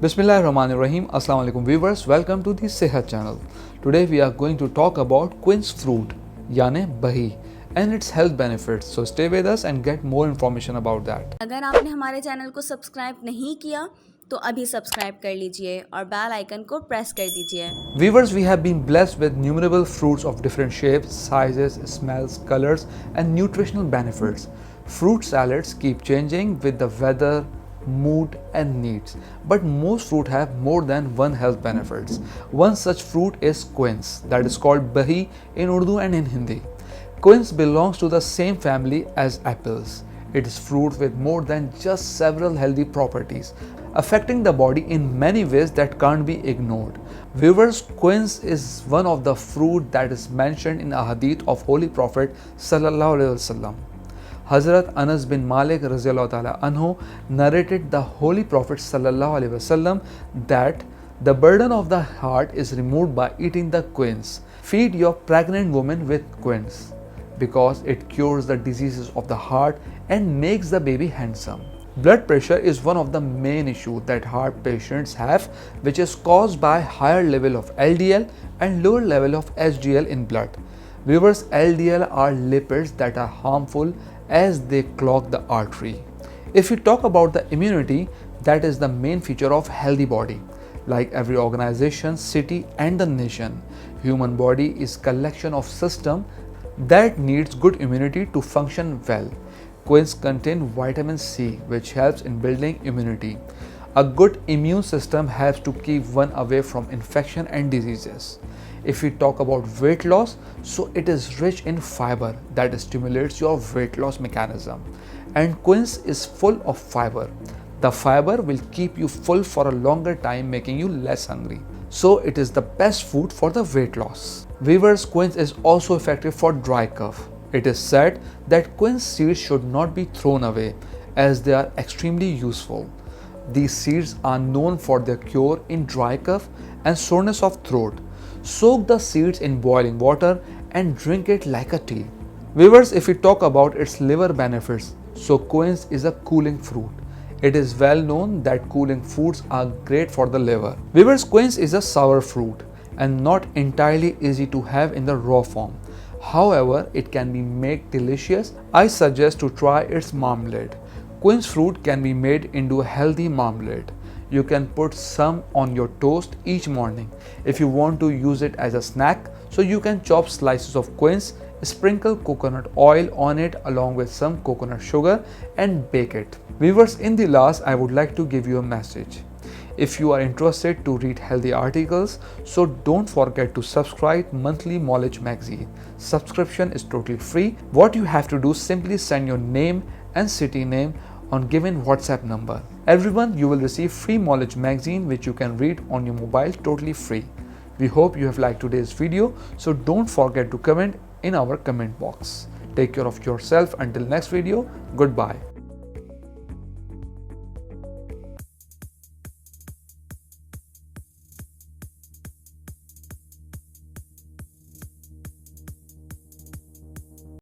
Bismillahirrahmanirrahim. Assalamu alaikum viewers. Welcome to the Sehat channel. Today we are going to talk about quince fruit, यानी Bihi, and its health benefits. So stay with us and get more information about that. अगर आपने हमारे channel को subscribe नहीं किया तो अभी subscribe कर लीजिए और बेल आइकन को प्रेस कर दीजिए. Viewers, we have been blessed with innumerable fruits of different shapes, sizes, smells, colors, and nutritional benefits. Fruit salads keep changing with the weather, mood, and needs, but most fruit have more than one health benefits. One such fruit is quince, that is called Bihi in Urdu and in Hindi. Quince belongs to the same family as apples. It is fruit with more than just several healthy properties, affecting the body in many ways that can't be ignored. Viewers, quince is one of the fruit that is mentioned in a hadith of Holy Prophet Sallallahu Alaihi Wasallam. Hazrat Anas bin Malik Raziyallahu Ta'ala Anhu narrated the Holy Prophet Sallallahu Alaihi Wasallam that the burden of the heart is removed by eating the quince. Feed your pregnant woman with quince because it cures the diseases of the heart and makes the baby handsome. Blood pressure is one of the main issues that heart patients have, which is caused by higher level of LDL and lower level of HDL in blood. Viewers, LDL are lipids that are harmful as they clog the artery. If we talk about the immunity, that is the main feature of healthy body. Like every organization, city and the nation, human body is collection of system that needs good immunity to function well. Quince contain vitamin C, which helps in building immunity. A good immune system helps to keep one away from infection and diseases. If we talk about weight loss, so it is rich in fiber that stimulates your weight loss mechanism. And quince is full of fiber. The fiber will keep you full for a longer time, making you less hungry. So it is the best food for the weight loss. Viewers, quince is also effective for dry cough. It is said that quince seeds should not be thrown away as they are extremely useful. These seeds are known for their cure in dry cough and soreness of throat. Soak the seeds in boiling water and drink it like a tea. Viewers, if we talk about its liver benefits, so quince is a cooling fruit. It is well known that cooling foods are great for the liver. Viewers, quince is a sour fruit and not entirely easy to have in the raw form. However, it can be made delicious. I suggest to try its marmalade. Quince fruit can be made into a healthy marmalade. You can put some on your toast each morning. If you want to use it as a snack, so you can chop slices of quince, sprinkle coconut oil on it along with some coconut sugar and bake it. Viewers, in the last, I would like to give you a message. If you are interested to read healthy articles, so don't forget to subscribe monthly Knowledge magazine. Subscription is totally free. What you have to do, simply send your name and city name on given WhatsApp number. Every month you will receive free Knowledge magazine which you can read on your mobile totally free. We hope you have liked today's video, so don't forget to comment in our comment box. Take care of yourself until next video. Goodbye.